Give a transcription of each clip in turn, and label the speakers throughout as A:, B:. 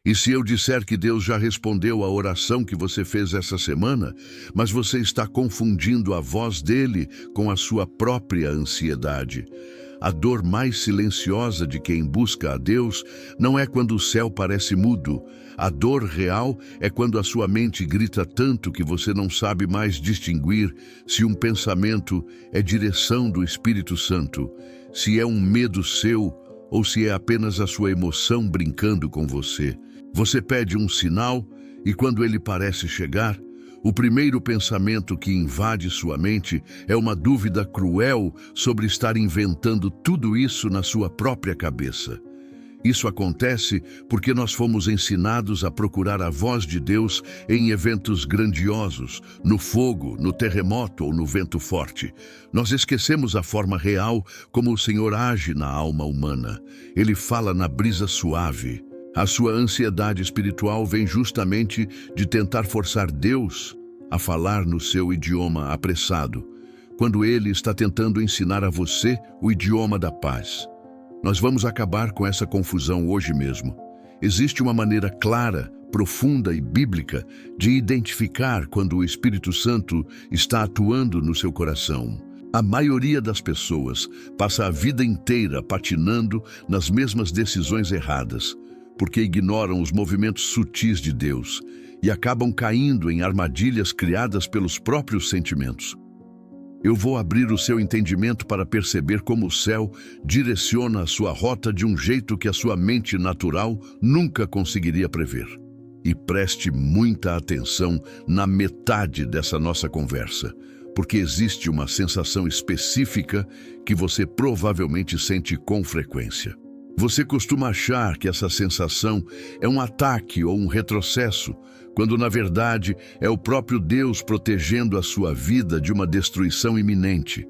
A: E se eu disser que Deus já respondeu à oração que você fez essa semana, mas você está confundindo a voz dele com a sua própria ansiedade? A dor mais silenciosa de quem busca a Deus não é quando o céu parece mudo. A dor real é quando a sua mente grita tanto que você não sabe mais distinguir se um pensamento é direção do Espírito Santo, se é um medo seu ou se é apenas a sua emoção brincando com você. Você pede um sinal e quando ele parece chegar, o primeiro pensamento que invade sua mente é uma dúvida cruel sobre estar inventando tudo isso na sua própria cabeça. Isso acontece porque nós fomos ensinados a procurar a voz de Deus em eventos grandiosos, no fogo, no terremoto ou no vento forte. Nós esquecemos a forma real como o Senhor age na alma humana. Ele fala na brisa suave. A sua ansiedade espiritual vem justamente de tentar forçar Deus a falar no seu idioma apressado, quando Ele está tentando ensinar a você o idioma da paz. Nós vamos acabar com essa confusão hoje mesmo. Existe uma maneira clara, profunda e bíblica de identificar quando o Espírito Santo está atuando no seu coração. A maioria das pessoas passa a vida inteira patinando nas mesmas decisões erradas, porque ignoram os movimentos sutis de Deus e acabam caindo em armadilhas criadas pelos próprios sentimentos. Eu vou abrir o seu entendimento para perceber como o céu direciona a sua rota de um jeito que a sua mente natural nunca conseguiria prever. E preste muita atenção na metade dessa nossa conversa, porque existe uma sensação específica que você provavelmente sente com frequência. Você costuma achar que essa sensação é um ataque ou um retrocesso, quando na verdade é o próprio Deus protegendo a sua vida de uma destruição iminente.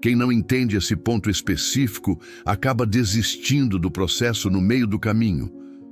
A: Quem não entende esse ponto específico acaba desistindo do processo no meio do caminho.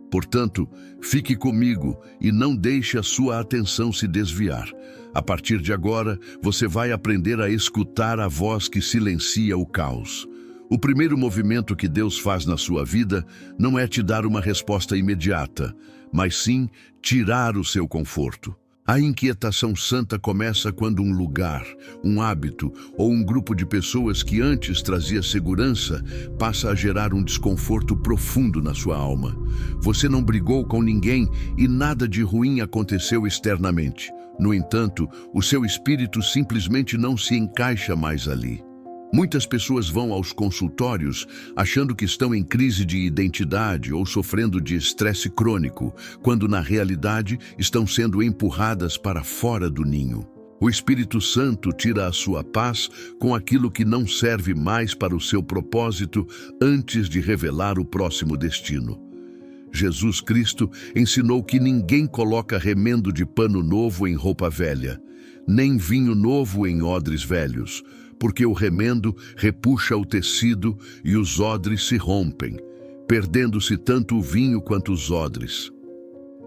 A: Portanto, fique comigo e não deixe a sua atenção se desviar. A partir de agora, você vai aprender a escutar a voz que silencia o caos. O primeiro movimento que Deus faz na sua vida não é te dar uma resposta imediata, mas sim tirar o seu conforto. A inquietação santa começa quando um lugar, um hábito ou um grupo de pessoas que antes trazia segurança passa a gerar um desconforto profundo na sua alma. Você não brigou com ninguém e nada de ruim aconteceu externamente. No entanto, o seu espírito simplesmente não se encaixa mais ali. Muitas pessoas vão aos consultórios achando que estão em crise de identidade ou sofrendo de estresse crônico, quando na realidade estão sendo empurradas para fora do ninho. O Espírito Santo tira a sua paz com aquilo que não serve mais para o seu propósito antes de revelar o próximo destino. Jesus Cristo ensinou que ninguém coloca remendo de pano novo em roupa velha, nem vinho novo em odres velhos, porque o remendo repuxa o tecido e os odres se rompem, perdendo-se tanto o vinho quanto os odres.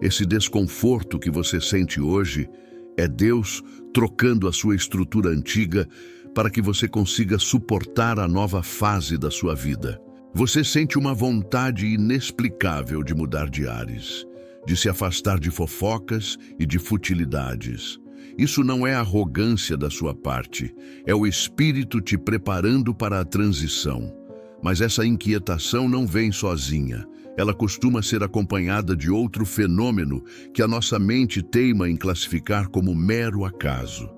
A: Esse desconforto que você sente hoje é Deus trocando a sua estrutura antiga para que você consiga suportar a nova fase da sua vida. Você sente uma vontade inexplicável de mudar de ares, de se afastar de fofocas e de futilidades. Isso não é arrogância da sua parte, é o Espírito te preparando para a transição. Mas essa inquietação não vem sozinha. Ela costuma ser acompanhada de outro fenômeno que a nossa mente teima em classificar como mero acaso.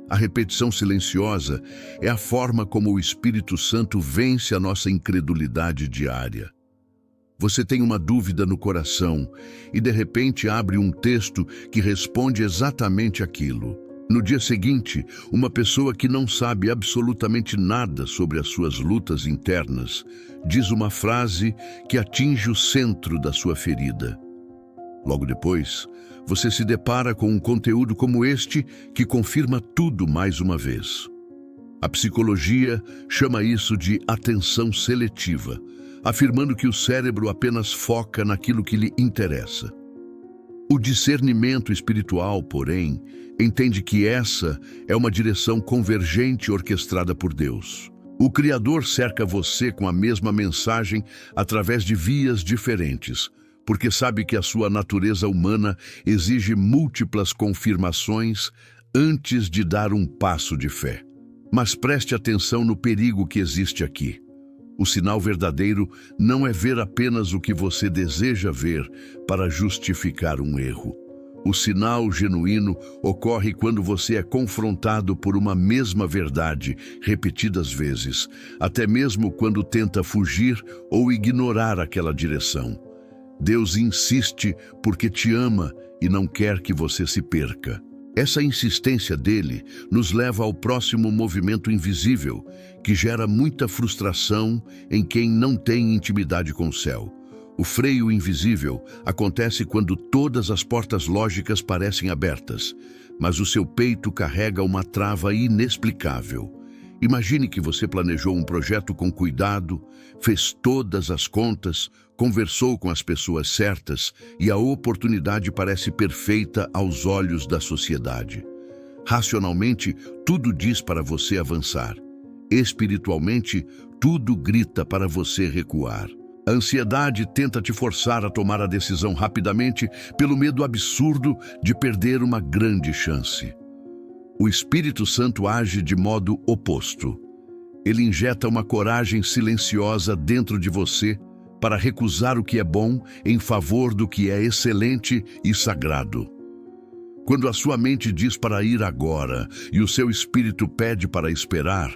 A: A repetição silenciosa é a forma como o Espírito Santo vence a nossa incredulidade diária. Você tem uma dúvida no coração e de repente abre um texto que responde exatamente aquilo. No dia seguinte, uma pessoa que não sabe absolutamente nada sobre as suas lutas internas diz uma frase que atinge o centro da sua ferida. Logo depois, você se depara com um conteúdo como este que confirma tudo mais uma vez. A psicologia chama isso de atenção seletiva, afirmando que o cérebro apenas foca naquilo que lhe interessa. O discernimento espiritual, porém, entende que essa é uma direção convergente orquestrada por Deus. O Criador cerca você com a mesma mensagem através de vias diferentes, porque sabe que a sua natureza humana exige múltiplas confirmações antes de dar um passo de fé. Mas preste atenção no perigo que existe aqui. O sinal verdadeiro não é ver apenas o que você deseja ver para justificar um erro. O sinal genuíno ocorre quando você é confrontado por uma mesma verdade repetidas vezes, até mesmo quando tenta fugir ou ignorar aquela direção. Deus insiste porque te ama e não quer que você se perca. Essa insistência dele nos leva ao próximo movimento invisível, que gera muita frustração em quem não tem intimidade com o céu. O freio invisível acontece quando todas as portas lógicas parecem abertas, mas o seu peito carrega uma trava inexplicável. Imagine que você planejou um projeto com cuidado, fez todas as contas, conversou com as pessoas certas e a oportunidade parece perfeita aos olhos da sociedade. Racionalmente, tudo diz para você avançar. Espiritualmente, tudo grita para você recuar. A ansiedade tenta te forçar a tomar a decisão rapidamente pelo medo absurdo de perder uma grande chance. O Espírito Santo age de modo oposto. Ele injeta uma coragem silenciosa dentro de você para recusar o que é bom em favor do que é excelente e sagrado. Quando a sua mente diz para ir agora e o seu espírito pede para esperar,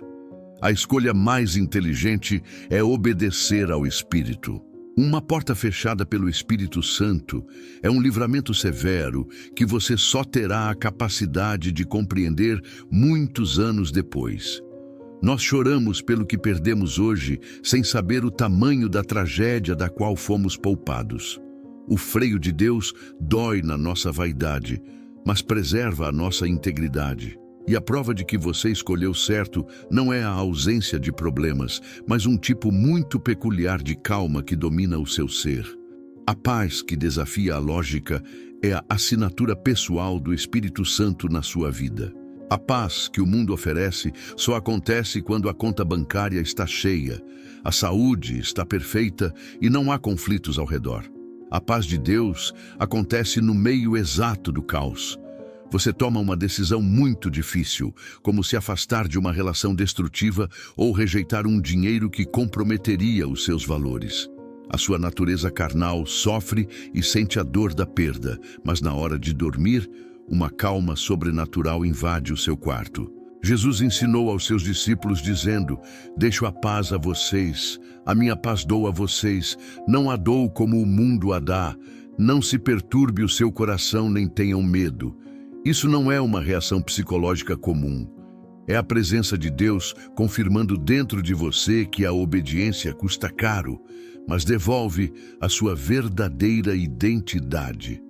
A: a escolha mais inteligente é obedecer ao Espírito. Uma porta fechada pelo Espírito Santo é um livramento severo que você só terá a capacidade de compreender muitos anos depois. Nós choramos pelo que perdemos hoje sem saber o tamanho da tragédia da qual fomos poupados. O freio de Deus dói na nossa vaidade, mas preserva a nossa integridade. E a prova de que você escolheu certo não é a ausência de problemas, mas um tipo muito peculiar de calma que domina o seu ser. A paz que desafia a lógica é a assinatura pessoal do Espírito Santo na sua vida. A paz que o mundo oferece só acontece quando a conta bancária está cheia, a saúde está perfeita e não há conflitos ao redor. A paz de Deus acontece no meio exato do caos. Você toma uma decisão muito difícil, como se afastar de uma relação destrutiva ou rejeitar um dinheiro que comprometeria os seus valores. A sua natureza carnal sofre e sente a dor da perda, mas na hora de dormir, uma calma sobrenatural invade o seu quarto. Jesus ensinou aos seus discípulos dizendo: "Deixo a paz a vocês, a minha paz dou a vocês, não a dou como o mundo a dá. Não se perturbe o seu coração nem tenham medo." Isso não é uma reação psicológica comum. É a presença de Deus confirmando dentro de você que a obediência custa caro, mas devolve a sua verdadeira identidade.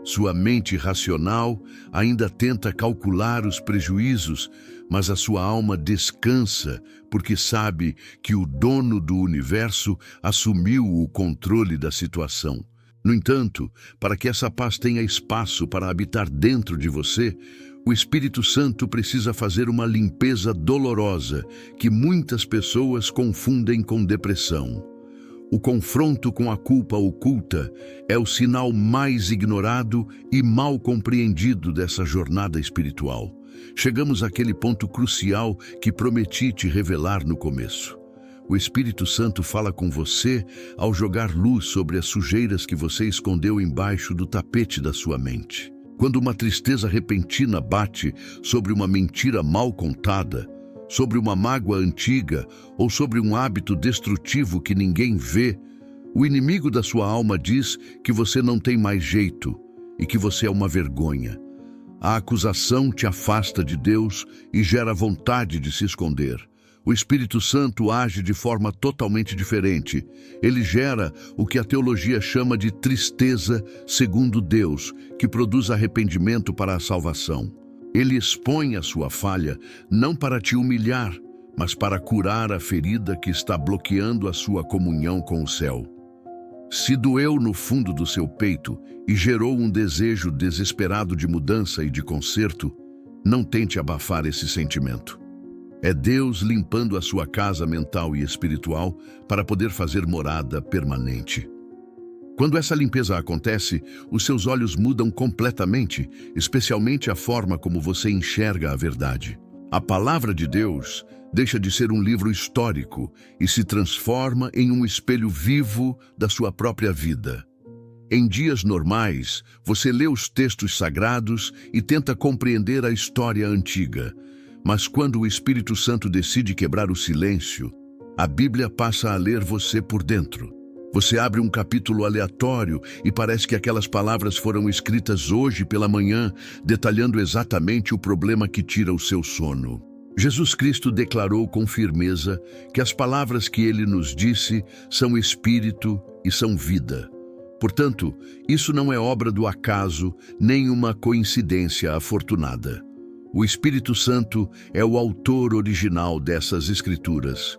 A: Sua mente racional ainda tenta calcular os prejuízos, mas a sua alma descansa porque sabe que o dono do universo assumiu o controle da situação. No entanto, para que essa paz tenha espaço para habitar dentro de você, o Espírito Santo precisa fazer uma limpeza dolorosa que muitas pessoas confundem com depressão. O confronto com a culpa oculta é o sinal mais ignorado e mal compreendido dessa jornada espiritual. Chegamos àquele ponto crucial que prometi te revelar no começo. O Espírito Santo fala com você ao jogar luz sobre as sujeiras que você escondeu embaixo do tapete da sua mente. Quando uma tristeza repentina bate sobre uma mentira mal contada, sobre uma mágoa antiga ou sobre um hábito destrutivo que ninguém vê, o inimigo da sua alma diz que você não tem mais jeito e que você é uma vergonha. A acusação te afasta de Deus e gera vontade de se esconder. O Espírito Santo age de forma totalmente diferente. Ele gera o que a teologia chama de tristeza segundo Deus, que produz arrependimento para a salvação. Ele expõe a sua falha não para te humilhar, mas para curar a ferida que está bloqueando a sua comunhão com o céu. Se doeu no fundo do seu peito e gerou um desejo desesperado de mudança e de conserto, não tente abafar esse sentimento. É Deus limpando a sua casa mental e espiritual para poder fazer morada permanente. Quando essa limpeza acontece, os seus olhos mudam completamente, especialmente a forma como você enxerga a verdade. A palavra de Deus deixa de ser um livro histórico e se transforma em um espelho vivo da sua própria vida. Em dias normais, você lê os textos sagrados e tenta compreender a história antiga. Mas quando o Espírito Santo decide quebrar o silêncio, a Bíblia passa a ler você por dentro. Você abre um capítulo aleatório e parece que aquelas palavras foram escritas hoje pela manhã, detalhando exatamente o problema que tira o seu sono. Jesus Cristo declarou com firmeza que as palavras que ele nos disse são espírito e são vida. Portanto, isso não é obra do acaso, nem uma coincidência afortunada. O Espírito Santo é o autor original dessas escrituras.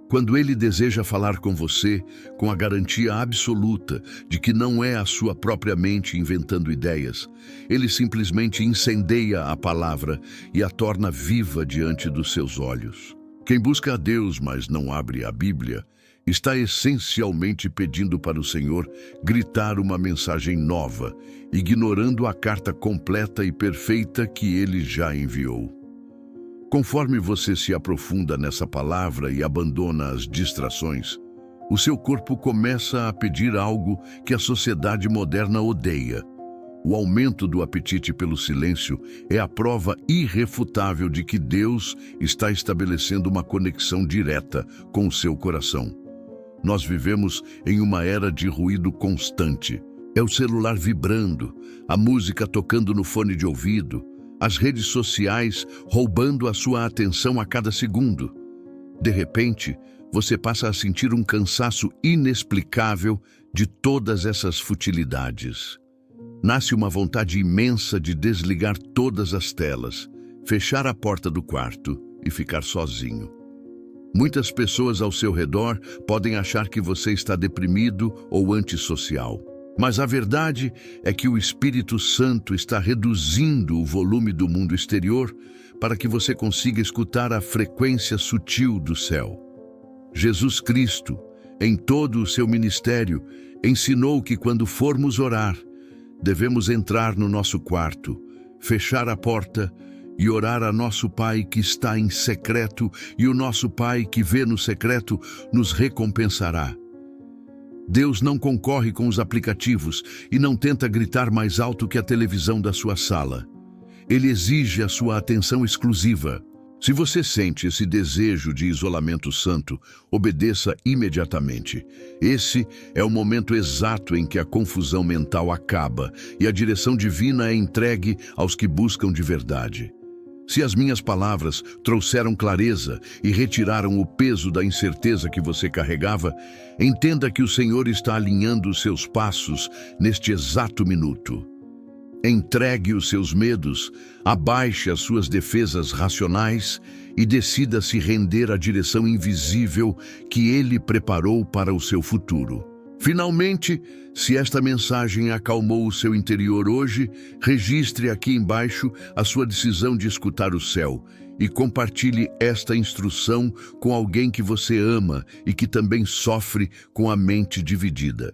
A: Quando ele deseja falar com você, com a garantia absoluta de que não é a sua própria mente inventando ideias, ele simplesmente incendeia a palavra e a torna viva diante dos seus olhos. Quem busca a Deus, mas não abre a Bíblia, está essencialmente pedindo para o Senhor gritar uma mensagem nova, ignorando a carta completa e perfeita que ele já enviou. Conforme você se aprofunda nessa palavra e abandona as distrações, o seu corpo começa a pedir algo que a sociedade moderna odeia. O aumento do apetite pelo silêncio é a prova irrefutável de que Deus está estabelecendo uma conexão direta com o seu coração. Nós vivemos em uma era de ruído constante. É o celular vibrando, a música tocando no fone de ouvido, as redes sociais roubando a sua atenção a cada segundo. De repente, você passa a sentir um cansaço inexplicável de todas essas futilidades. Nasce uma vontade imensa de desligar todas as telas, fechar a porta do quarto e ficar sozinho. Muitas pessoas ao seu redor podem achar que você está deprimido ou antissocial. Mas a verdade é que o Espírito Santo está reduzindo o volume do mundo exterior para que você consiga escutar a frequência sutil do céu. Jesus Cristo, em todo o seu ministério, ensinou que quando formos orar, devemos entrar no nosso quarto, fechar a porta e orar a nosso Pai que está em secreto, e o nosso Pai que vê no secreto nos recompensará. Deus não concorre com os aplicativos e não tenta gritar mais alto que a televisão da sua sala. Ele exige a sua atenção exclusiva. Se você sente esse desejo de isolamento santo, obedeça imediatamente. Esse é o momento exato em que a confusão mental acaba e a direção divina é entregue aos que buscam de verdade. Se as minhas palavras trouxeram clareza e retiraram o peso da incerteza que você carregava, entenda que o Senhor está alinhando os seus passos neste exato minuto. Entregue os seus medos, abaixe as suas defesas racionais e decida se render à direção invisível que Ele preparou para o seu futuro. Finalmente, se esta mensagem acalmou o seu interior hoje, registre aqui embaixo a sua decisão de escutar o céu e compartilhe esta instrução com alguém que você ama e que também sofre com a mente dividida.